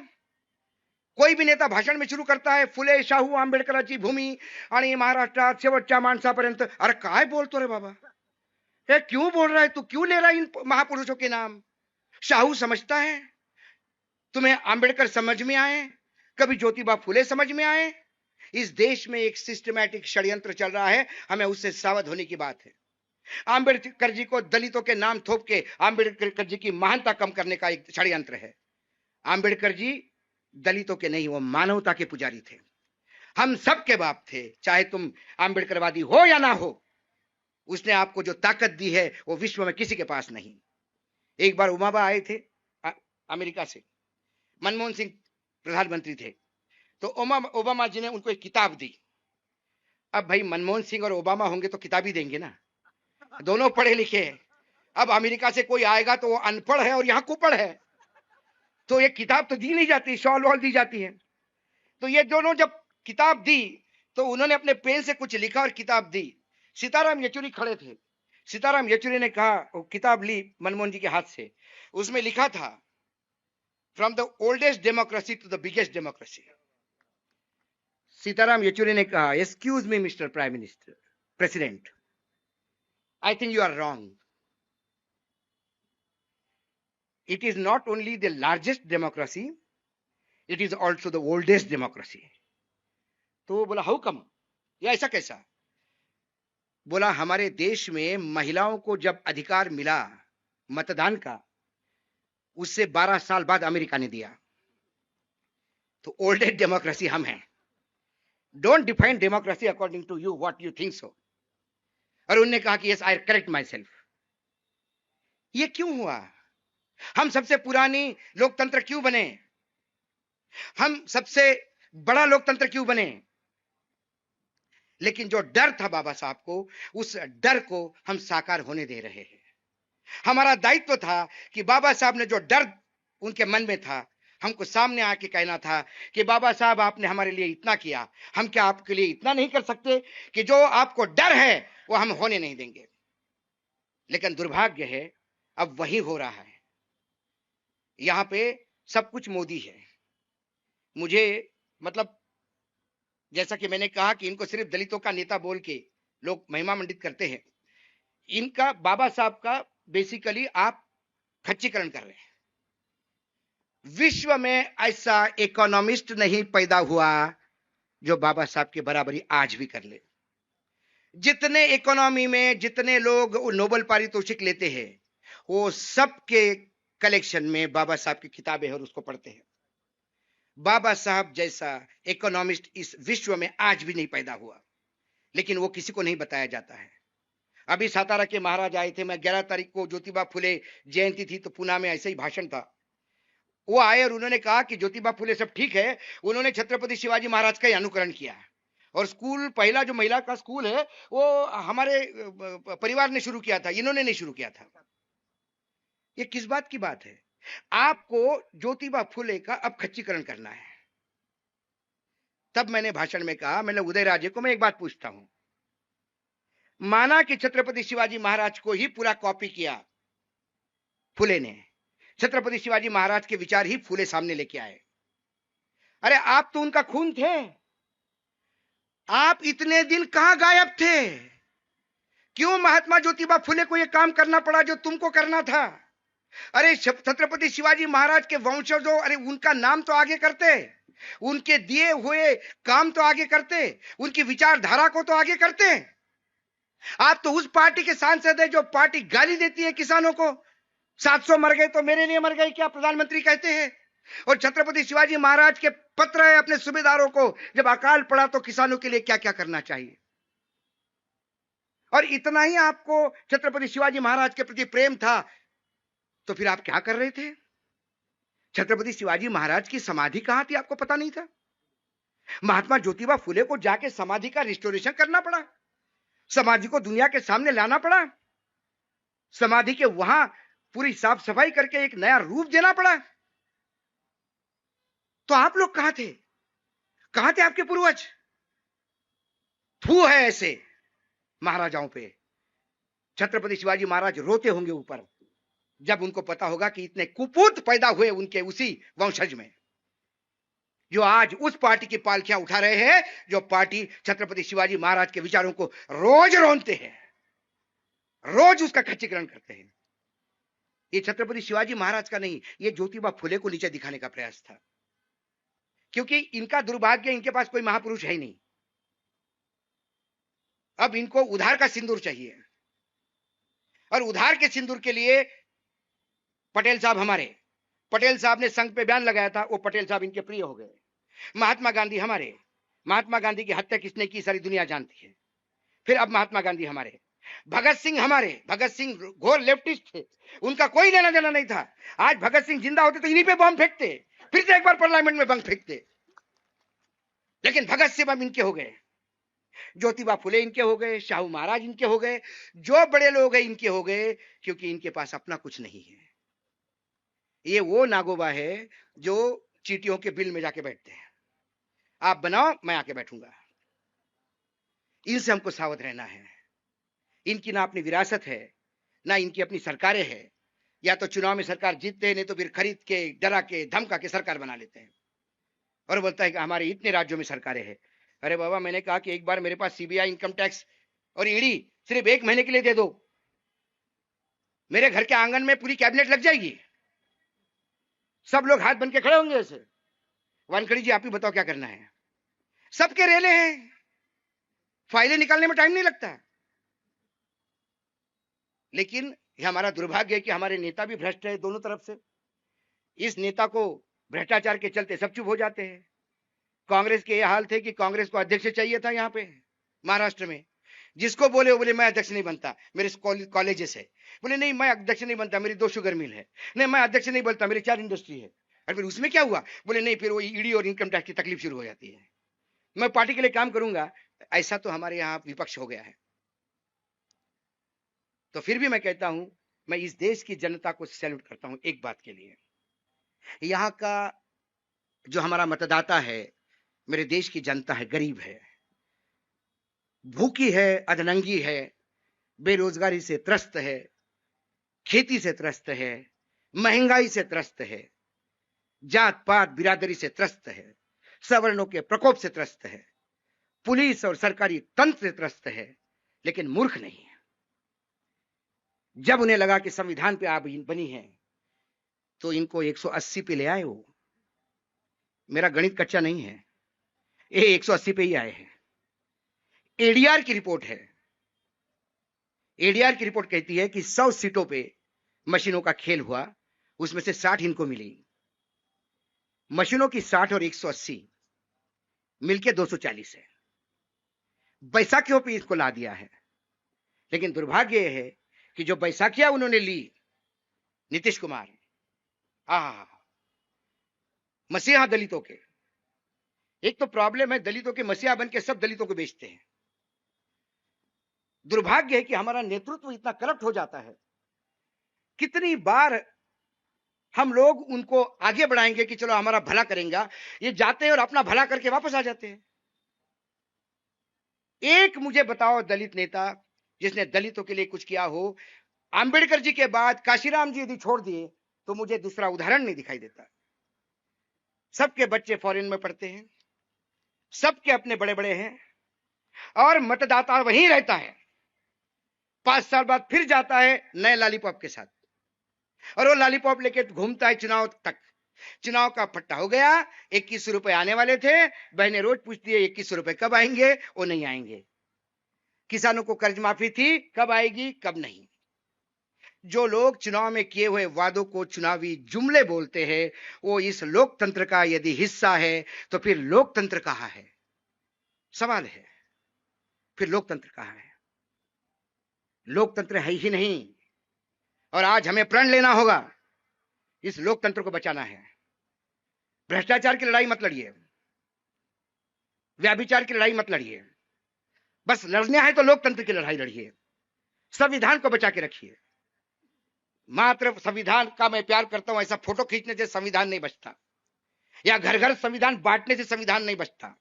कोई भी नेता भाषण में शुरू करता है फुले शाहू आंबेडकरांची भूमी आणि महाराष्ट्रात शेवटच्या माणसापर्यंत। अरे काय बोलतो रे बाबा, ये क्यों बोल रहा है तू? क्यों ले रहा है इन महापुरुषों के नाम? शाहू समझता है? तुम्हें आंबेडकर समझ में आए? कभी ज्योतिबा फुले समझ में आए? इस देश में एक सिस्टमैटिक षड्यंत्र चल रहा है, हमें उससे सावध होने की बात है। आंबेडकर जी को दलितों के नाम थोप के आंबेडकर जी की महानता कम करने का एक षड्यंत्र है। आंबेडकर जी दलितों के नहीं, वो मानवता के पुजारी थे, हम सबके बाप थे, चाहे तुम आंबेडकरवादी हो या ना हो। उसने आपको जो ताकत दी है वो विश्व में किसी के पास नहीं। एक बार ओबामा आए थे अमेरिका से, मनमोहन सिंह प्रधानमंत्री थे, तो ओबामा जी ने उनको एक किताब दी। अब भाई मनमोहन सिंह और ओबामा होंगे तो किताब ही देंगे ना, दोनों पढ़े लिखे हैं। अब अमेरिका से कोई आएगा तो वो अनपढ़ है और यहां कुपढ़ है, तो ये किताब तो दी नहीं जाती, शॉल वॉल दी जाती है। तो ये दोनों जब किताब दी तो उन्होंने अपने पेन से कुछ लिखा और किताब दी। सीताराम येचुरी खड़े थे, सीताराम येचुरी ने कहा, वो किताब ली मनमोहन जी के हाथ से, उसमें लिखा था from the oldest democracy to the biggest democracy. Sitaram Yechury ने कहा, excuse me mister prime minister, president, I think you are wrong. It is not only the largest democracy, it is also the oldest democracy. तो बोला how come, या ऐसा कैसा? बोला हमारे देश में महिलाओं को जब अधिकार मिला मतदान का, उससे 12 साल बाद अमेरिका ने दिया। तो ओल्डेस्ट डेमोक्रेसी हम हैं। Don't define democracy according to you what you think so. और उन्होंने कहा कि yes I correct myself. ये क्यों हुआ? हम सबसे पुरानी लोकतंत्र क्यों बने? हम सबसे बड़ा लोकतंत्र क्यों बने? लेकिन जो डर था बाबा साहब को, उस डर को हम साकार होने दे रहे हैं। हमारा दायित्व था कि बाबा साहब ने जो डर उनके मन में था, हमको सामने आके कहना था कि बाबा साहब आपने हमारे लिए इतना किया, हम क्या आपके लिए इतना नहीं कर सकते? कि जो आपको डर है वो हम होने नहीं देंगे। लेकिन दुर्भाग्य है अब वही हो रहा है। यहां पे सब कुछ मोदी है। मुझे मतलब जैसा कि मैंने कहा कि इनको सिर्फ दलितों का नेता बोल के लोग महिमा मंडित करते हैं, इनका बाबा साहब का बेसिकली आप खच्चीकरण कर रहे हैं। विश्व में ऐसा इकोनॉमिस्ट नहीं पैदा हुआ जो बाबा साहब की बराबरी आज भी कर ले। जितने इकोनॉमी में जितने लोग नोबेल पारितोषिक लेते हैं, वो सबके कलेक्शन में बाबा साहब की किताबें और उसको पढ़ते हैं। बाबा साहब जैसा इकोनॉमिस्ट इस विश्व में आज भी नहीं पैदा हुआ, लेकिन वो किसी को नहीं बताया जाता है। अभी सातारा के महाराज आए थे, मैं 11 तारीख को ज्योतिबा फुले जयंती थी तो पुणे में ऐसा ही भाषण था। वो आए और उन्होंने कहा कि ज्योतिबा फुले सब ठीक है, उन्होंने छत्रपति शिवाजी महाराज का ही अनुकरण किया और स्कूल पहला जो महिला का स्कूल है वो हमारे परिवार ने शुरू किया था, इन्होंने नहीं शुरू किया था। ये किस बात की बात है? आपको ज्योतिबा फुले का अब खच्चीकरण करना है। तब मैंने भाषण में कहा, मैंने उदयराजे को मैं एक बात पूछता हूं, माना कि छत्रपति शिवाजी महाराज को ही पूरा कॉपी किया फुले ने, छत्रपति शिवाजी महाराज के विचार ही फुले सामने लेके आए। अरे आप तो उनका खून थे, आप इतने दिन कहां गायब थे? क्यों महात्मा ज्योतिबा फुले को यह काम करना पड़ा जो तुमको करना था? अरे छत्रपति शिवाजी महाराज के वंशजों, अरे उनका नाम तो आगे करते, उनके दिए हुए काम तो आगे करते, उनकी विचारधारा को तो आगे करते। आप तो उस पार्टी के सांसद है जो पार्टी गाली देती है किसानों को। 700 मर गए तो मेरे लिए मर गए क्या प्रधानमंत्री कहते हैं? और छत्रपति शिवाजी महाराज के पत्र है अपने सूबेदारों को, जब अकाल पड़ा तो किसानों के लिए क्या क्या करना चाहिए। और इतना ही आपको छत्रपति शिवाजी महाराज के प्रति प्रेम था तो फिर आप क्या कर रहे थे? छत्रपति शिवाजी महाराज की समाधि कहां थी आपको पता नहीं था? महात्मा ज्योतिबा फुले को जाके समाधि का रिस्टोरेशन करना पड़ा, समाधि को दुनिया के सामने लाना पड़ा, समाधि के वहां पूरी साफ सफाई करके एक नया रूप देना पड़ा। तो आप लोग कहां थे? कहां थे आपके पूर्वज? थू है ऐसे महाराजाओं पे। छत्रपति शिवाजी महाराज रोते होंगे ऊपर, जब उनको पता होगा कि इतने कुपूत पैदा हुए उनके उसी वंशज में, जो आज उस पार्टी की पालकियां उठा रहे हैं, जो पार्टी छत्रपति शिवाजी महाराज के विचारों को रोज रोनते हैं, रोज उसका खच्चीकरण करते हैं। ये छत्रपति शिवाजी महाराज का नहीं, ये ज्योतिबा फुले को नीचे दिखाने का प्रयास था, क्योंकि इनका दुर्भाग्य, इनके पास कोई महापुरुष है ही नहीं। अब इनको उधार का सिंदूर चाहिए, और उधार के सिंदूर के लिए पटेल साहब ने संघ पे बयान लगाया था, वो पटेल साहब इनके प्रिय हो गए। महात्मा गांधी की हत्या किसने की सारी दुनिया जानती है। फिर अब महात्मा गांधी हमारे, भगत सिंह घोर लेफ्टिस्ट थे, उनका कोई लेना देना नहीं था। आज भगत सिंह जिंदा होते तो इन्हीं पे बम फेंकते, फिर से एक बार पार्लियामेंट में बम फेंकते। लेकिन भगत सिंह अब इनके हो गए, ज्योतिबा फुले इनके हो गए, शाहू महाराज इनके हो गए, जो बड़े लोग हैं इनके हो गए, क्योंकि इनके पास अपना कुछ नहीं है। ये वो नागोबा है जो चींटियों के बिल में जाके बैठते हैं, आप बनाओ मैं आके बैठूंगा। इनसे हमको सावध रहना है। इनकी ना अपनी विरासत है, ना इनकी अपनी सरकारें हैं। या तो चुनाव में सरकार जीतते हैं, नहीं तो फिर खरीद के, डरा के, धमका के सरकार बना लेते हैं और बोलता है कि हमारे इतने राज्यों में सरकारें हैं। अरे बाबा, मैंने कहा कि एक बार मेरे पास सीबीआई, इनकम टैक्स और ईडी सिर्फ 1 महीने के लिए दे दो, मेरे घर के आंगन में पूरी कैबिनेट लग जाएगी, सब लोग हाथ बन के खड़े होंगे ऐसे, वानखड़ी जी आप ही बताओ क्या करना है। सबके रेले हैं, फाइलें निकालने में टाइम नहीं लगता। लेकिन यह हमारा दुर्भाग्य है कि हमारे नेता भी भ्रष्ट है दोनों तरफ से। इस नेता को भ्रष्टाचार के चलते सब चुप हो जाते हैं। कांग्रेस के यह हाल थे कि कांग्रेस को अध्यक्ष चाहिए था यहाँ पे महाराष्ट्र में, जिसको बोले वो बोले मैं अध्यक्ष नहीं बनता, मेरे कॉलेजेस है, बोले नहीं मैं अध्यक्ष नहीं बनता, मेरी 2 शुगर मिल है, नहीं मैं अध्यक्ष नहीं बनता, मेरी 4 इंडस्ट्री है। और फिर उसमें क्या हुआ, बोले नहीं फिर वो ईडी और इनकम टैक्स की तकलीफ शुरू हो जाती है, मैं पार्टी के लिए काम करूंगा। ऐसा तो हमारे यहाँ विपक्ष हो गया है। तो फिर भी मैं कहता हूं, मैं इस देश की जनता को सैल्यूट करता हूं एक बात के लिए। यहाँ का जो हमारा मतदाता है, मेरे देश की जनता है, गरीब है, भूखी है, अधनंगी है, बेरोजगारी से त्रस्त है, खेती से त्रस्त है, महंगाई से त्रस्त है, जात पात बिरादरी से त्रस्त है, सवर्णों के प्रकोप से त्रस्त है, पुलिस और सरकारी तंत्र से त्रस्त है, लेकिन मूर्ख नहीं है। जब उन्हें लगा कि संविधान पे आप बनी है तो इनको 180 पे ले आए। वो मेरा गणित कच्चा नहीं है, ये 180 पे ही आए हैं। एडीआर की रिपोर्ट है, एडीआर की रिपोर्ट कहती है कि 100 सीटों पे मशीनों का खेल हुआ, उसमें से 60 इनको मिली। मशीनों की 60 और 180 मिलके 240 है। बैसाखियों पे इसको ला दिया है। लेकिन दुर्भाग्य यह है कि जो बैसाखियां उन्होंने ली, नीतीश कुमार, मसीहा दलितों के, एक तो प्रॉब्लम है दलितों के मसीहा बन के सब दलितों को बेचते हैं। दुर्भाग्य है कि हमारा नेतृत्व इतना करप्ट हो जाता है। कितनी बार हम लोग उनको आगे बढ़ाएंगे कि चलो हमारा भला करेंगे, ये जाते हैं और अपना भला करके वापस आ जाते हैं। एक मुझे बताओ दलित नेता जिसने दलितों के लिए कुछ किया हो। अंबेडकर जी के बाद काशीराम जी यदि छोड़ दिए तो मुझे दूसरा उदाहरण नहीं दिखाई देता। सबके बच्चे फॉरेन में पढ़ते हैं, सबके अपने बड़े बड़े हैं, और मतदाता वहीं रहता है। 5 साल बाद फिर जाता है नए लॉलीपॉप के साथ, और वो लॉलीपॉप लेके घूमता है चुनाव तक। चुनाव का फट्टा हो गया, 21 रुपए आने वाले थे, बहनें रोज पूछती है 21 रुपए कब आएंगे, वो नहीं आएंगे। किसानों को कर्ज माफी थी, कब आएगी, कब नहीं। जो लोग चुनाव में किए हुए वादों को चुनावी जुमले बोलते हैं, वो इस लोकतंत्र का यदि हिस्सा है तो फिर लोकतंत्र कहां है? सवाल है, फिर लोकतंत्र कहां है? लोकतंत्र है ही नहीं, और आज हमें प्रण लेना होगा, इस लोकतंत्र को बचाना है। भ्रष्टाचार की लड़ाई मत लड़िए, व्याभिचार की लड़ाई मत लड़िए, बस लड़ना है तो लोकतंत्र की लड़ाई लड़िए, संविधान को बचा के रखिए। मात्र संविधान का मैं प्यार करता हूं, ऐसा फोटो खींचने से संविधान नहीं बचता, या घर घर संविधान बांटने से संविधान नहीं बचता।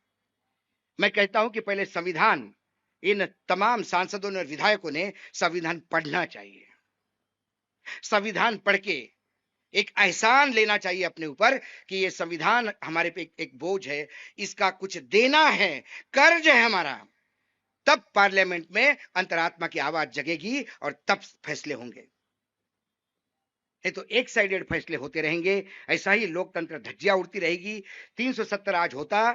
मैं कहता हूं कि पहले संविधान, इन तमाम सांसदों ने और विधायकों ने संविधान पढ़ना चाहिए। संविधान पढ़ के एक एहसान लेना चाहिए अपने ऊपर कि ये संविधान हमारे पे एक बोझ है, इसका कुछ देना है, कर्ज है हमारा। तब पार्लियामेंट में अंतरात्मा की आवाज जगेगी और तब फैसले होंगे। नहीं तो एक साइडेड फैसले होते रहेंगे, ऐसा ही लोकतंत्र धज्जियां उड़ती रहेगी। 370 आज होता,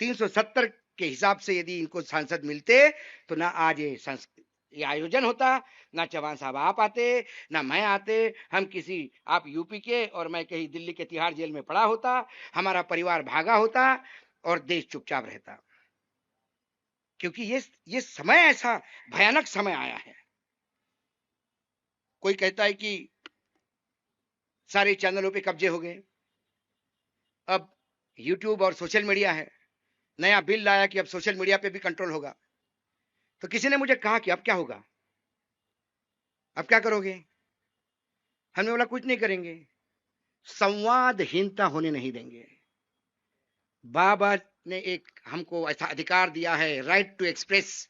370 के हिसाब से यदि इनको सांसद मिलते तो ना आज ये आयोजन होता, ना चौहान साहब आप आते, ना मैं आते, हम किसी, आप यूपी के और मैं कहीं दिल्ली के तिहाड़ जेल में पड़ा होता, हमारा परिवार भागा होता और देश चुपचाप रहता। क्योंकि ये समय ऐसा भयानक समय आया है। कोई कहता है कि सारे चैनलों पे कब्जे हो गए, अब यूट्यूब और सोशल मीडिया है, नया बिल लाया कि अब सोशल मीडिया पे भी कंट्रोल होगा। तो किसी ने मुझे कहा कि अब क्या होगा, अब क्या करोगे? हमने बोला कुछ नहीं करेंगे, संवादहीनता होने नहीं देंगे। बाबा ने एक हमको ऐसा अधिकार दिया है, राइट टू एक्सप्रेस,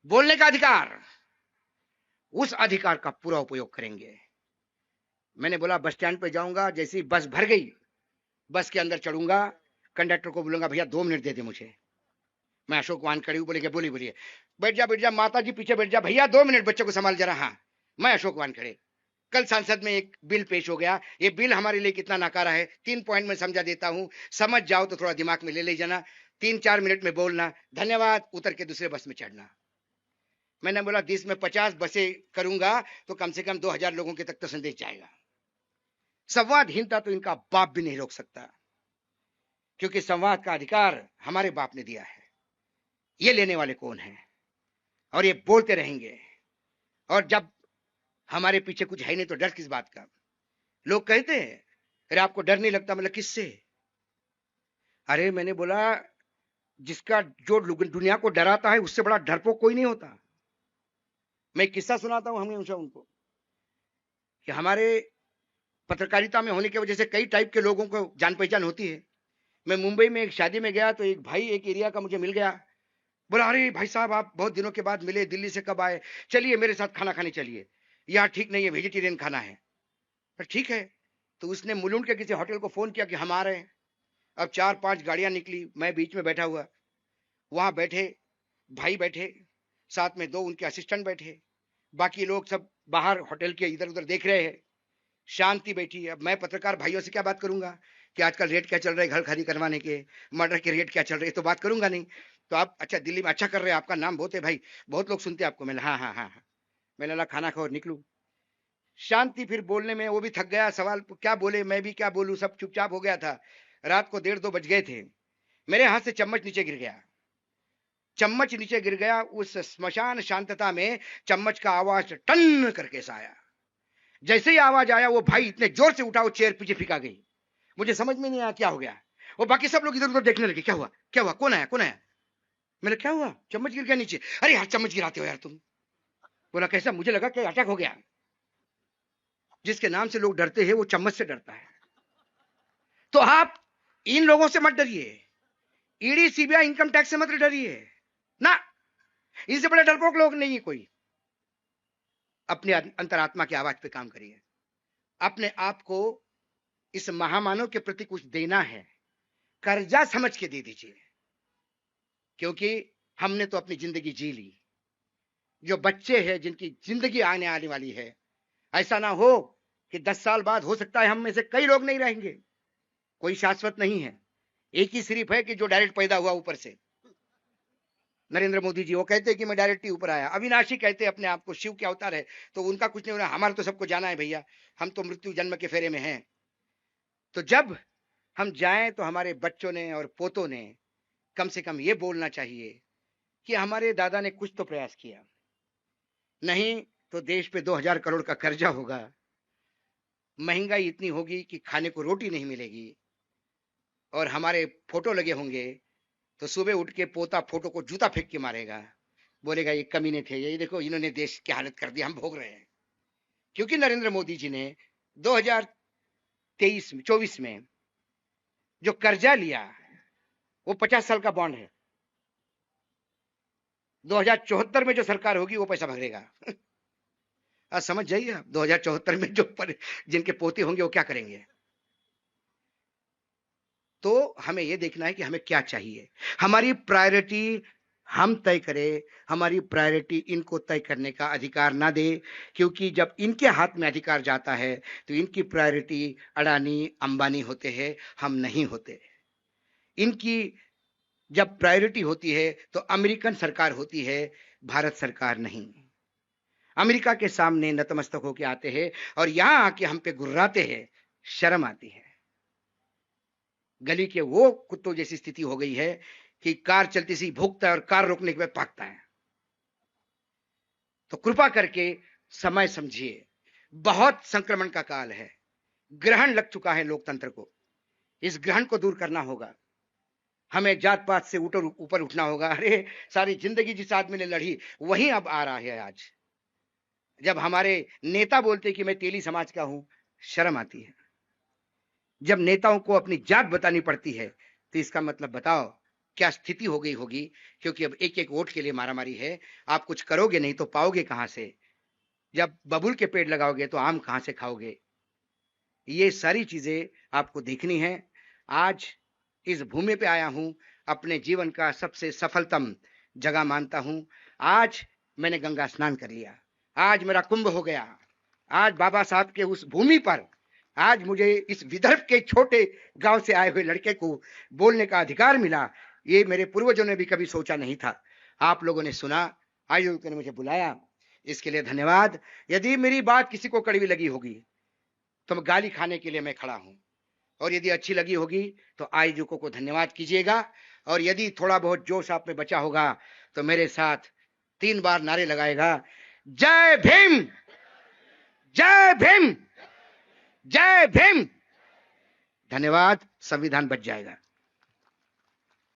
बोलने का अधिकार, उस अधिकार का पूरा उपयोग करेंगे। मैंने बोला बस स्टैंड पे जाऊंगा, जैसी बस भर गई, बस के अंदर चढ़ूंगा, कंडक्टर को बोलूंगा भैया 2 मिनट दे दे मुझे। मैं अशोक वानखेड़े हूं, बोलेंगे बोलिए बोलिए, बैठ जा माता जी पीछे बैठ जा, भैया 2 मिनट बच्चे को संभाल जरा। हाँ, मैं अशोक वानखेड़े। कल संसद में एक बिल पेश हो गया, ये बिल हमारे लिए कितना नकारा है, 3 पॉइंट में समझा देता हूं, समझ जाओ तो थोड़ा दिमाग में ले जाना, 3-4 मिनट में बोलना, धन्यवाद, उतर के दूसरे बस में चढ़ना। मैंने बोला देश में 50 बसें करूंगा तो कम से कम 2000 लोगों के तक तो संदेश जाएगा। संवादहीनता तो इनका बाप भी नहीं रोक सकता, क्योंकि संवाद का अधिकार हमारे बाप ने दिया है। ये लेने वाले कौन हैं? और ये बोलते रहेंगे, और जब हमारे पीछे कुछ है नहीं तो डर किस बात का? लोग कहते हैं अरे आपको डर नहीं लगता? मतलब किससे? अरे मैंने बोला जिसका, जो दुनिया को डराता है उससे बड़ा डरपोक कोई नहीं होता। मैं एक किस्सा सुनाता हूं हमेशा उनको, कि हमारे पत्रकारिता में होने की वजह से कई टाइप के लोगों को जान पहचान होती है। मैं मुंबई में एक शादी में गया तो एक भाई एक एरिया का मुझे मिल गया, बोला अरे भाई साहब आप बहुत दिनों के बाद मिले, दिल्ली से कब आए, चलिए मेरे साथ खाना खाने चलिए, यहाँ ठीक नहीं है, वेजिटेरियन खाना है। पर ठीक है, तो उसने मुलुंड के किसी होटल को फोन किया कि हम आ रहे हैं। अब 4-5 गाड़ियां निकली, मैं बीच में बैठा हुआ, वहां बैठे भाई बैठे, साथ में 2 उनके असिस्टेंट बैठे, बाकी लोग सब बाहर होटल के इधर उधर देख रहे हैं, शांति बैठी। अब मैं पत्रकार भाइयों से क्या बात करूंगा कि आजकल रेट क्या चल रहा है घर खरीद करवाने के, मर्डर के रेट क्या चल रहे हैं, तो बात करूंगा नहीं। तो आप अच्छा दिल्ली में अच्छा कर रहे हैं, आपका नाम बहुत है भाई, बहुत लोग सुनते हैं आपको। मैंने हाँ हाँ हाँ हाँ, मैंने बोला खाना खाओ निकलू। शांति, फिर बोलने में वो भी थक गया, सवाल क्या बोले, मैं भी क्या बोलूं, सब चुपचाप हो गया था। रात को 1:30-2 बज गए थे, मेरे हाथ से चम्मच नीचे गिर गया, चम्मच नीचे गिर गया। उस स्मशान शांतता में चम्मच का आवाज टन करके सा आया। जैसे ही आवाज आया वो भाई इतने जोर से उठा, वो चेयर पीछे फिका गई। मुझे समझ में नहीं आया क्या हो गया। वो बाकी सब लोग इधर उधर देखने लगे, क्या हुआ क्या हुआ, कौन आया कौन आया। मैंने क्या हुआ, चम्मच गिर गया नीचे। अरे यार चम्मच गिराते हो यार तुम। बोला कैसा? मुझे लगा कि अटैक हो गया। जिसके नाम से लोग डरते हैं वो चम्मच से डरता है। तो आप इन लोगों से मत डरिए, ईडी सीबीआई इनकम टैक्स से मत डरिए ना, इनसे बड़े डरपोक लोग नहीं है कोई। अपने अंतरात्मा की आवाज पे काम करिए, अपने आप को इस महामानव के प्रति कुछ देना है, कर्जा समझ के दे दीजिए, क्योंकि हमने तो अपनी जिंदगी जी ली। जो बच्चे हैं जिनकी जिंदगी आने वाली है, ऐसा ना हो कि 10 साल बाद हो सकता है हम में से कई लोग नहीं रहेंगे। कोई शाश्वत नहीं है, एक ही सिर्फ है कि जो डायरेक्ट पैदा हुआ ऊपर से, नरेंद्र मोदी जी। वो कहते हैं कि मैं डायरेक्ट ही ऊपर आया। अविनाशी कहते हैं अपने आप को, शिव के अवतार है, तो उनका कुछ नहीं होना, हमारा तो सबको जाना है भैया, हम तो मृत्यु जन्म के फेरे में हैं। तो जब हम जाएं तो हमारे बच्चों ने और पोतों ने कम से कम ये बोलना चाहिए कि हमारे दादा ने कुछ तो प्रयास किया, नहीं तो देश पे 2000 करोड़ का कर्जा होगा, महंगाई इतनी होगी कि खाने को रोटी नहीं मिलेगी, और हमारे फोटो लगे होंगे तो सुबह उठ के पोता फोटो को जूता फेंक के मारेगा, बोलेगा ये कमीने थे, ये देखो इन्होंने देश की हालत कर दी, हम भोग रहे हैं। क्योंकि नरेंद्र मोदी जी ने 2023 में 24 में जो कर्जा लिया वो 50 साल का बॉन्ड है। 2074 में जो सरकार होगी वो पैसा भरेगा। आज समझ जाइए आप, 2074 में जिनके पोते होंगे वो क्या करेंगे। तो हमें यह देखना है कि हमें क्या चाहिए, हमारी प्रायोरिटी हम तय करें, हमारी प्रायोरिटी इनको तय करने का अधिकार ना दे, क्योंकि जब इनके हाथ में अधिकार जाता है तो इनकी प्रायोरिटी अडानी अंबानी होते हैं, हम नहीं होते। इनकी जब प्रायोरिटी होती है तो अमेरिकन सरकार होती है, भारत सरकार नहीं। अमेरिका के सामने नतमस्तक होके आते हैं और यहां आके हम पे गुर्राते हैं, शर्म आती है। गली के वो कुत्तों जैसी स्थिति हो गई है कि कार चलती सी भूखता है और कार रोकने के बाद भागता है। तो कृपा करके समय समझिए, बहुत संक्रमण का काल है, ग्रहण लग चुका है लोकतंत्र को, इस ग्रहण को दूर करना होगा। हमें जात पात से ऊपर उठना होगा। अरे सारी जिंदगी जिस आदमी ने लड़ी वही अब आ रहा है। आज जब हमारे नेता बोलते कि मैं तेली समाज का हूं, शर्म आती है। जब नेताओं को अपनी जात बतानी पड़ती है तो इसका मतलब बताओ क्या स्थिति हो गई होगी। क्योंकि अब एक एक वोट के लिए मारामारी है। आप कुछ करोगे नहीं तो पाओगे कहां से। जब बबुल के पेड़ लगाओगे तो आम कहां से खाओगे। ये सारी चीजें आपको देखनी है। आज इस भूमि पे आया हूं, अपने जीवन का सबसे सफलतम जगह मानता हूं। आज मैंने गंगा स्नान कर लिया, आज मेरा कुंभ हो गया। आज बाबा साहब के उस भूमि पर आज मुझे इस विदर्भ के छोटे गांव से आए हुए लड़के को बोलने का अधिकार मिला। ये मेरे पूर्वजों ने भी कभी सोचा नहीं था। आप लोगों ने सुना, आयोजकों ने मुझे बुलाया, इसके लिए धन्यवाद। यदि मेरी बात किसी को कड़वी लगी होगी तो गाली खाने के लिए मैं खड़ा हूं, और यदि अच्छी लगी होगी तो आयोजकों को धन्यवाद कीजिएगा। और यदि थोड़ा बहुत जोश आप में बचा होगा तो मेरे साथ 3 बार नारे लगाएगा, जय भीम, जय भीम, जय भीम। धन्यवाद। संविधान बच जाएगा।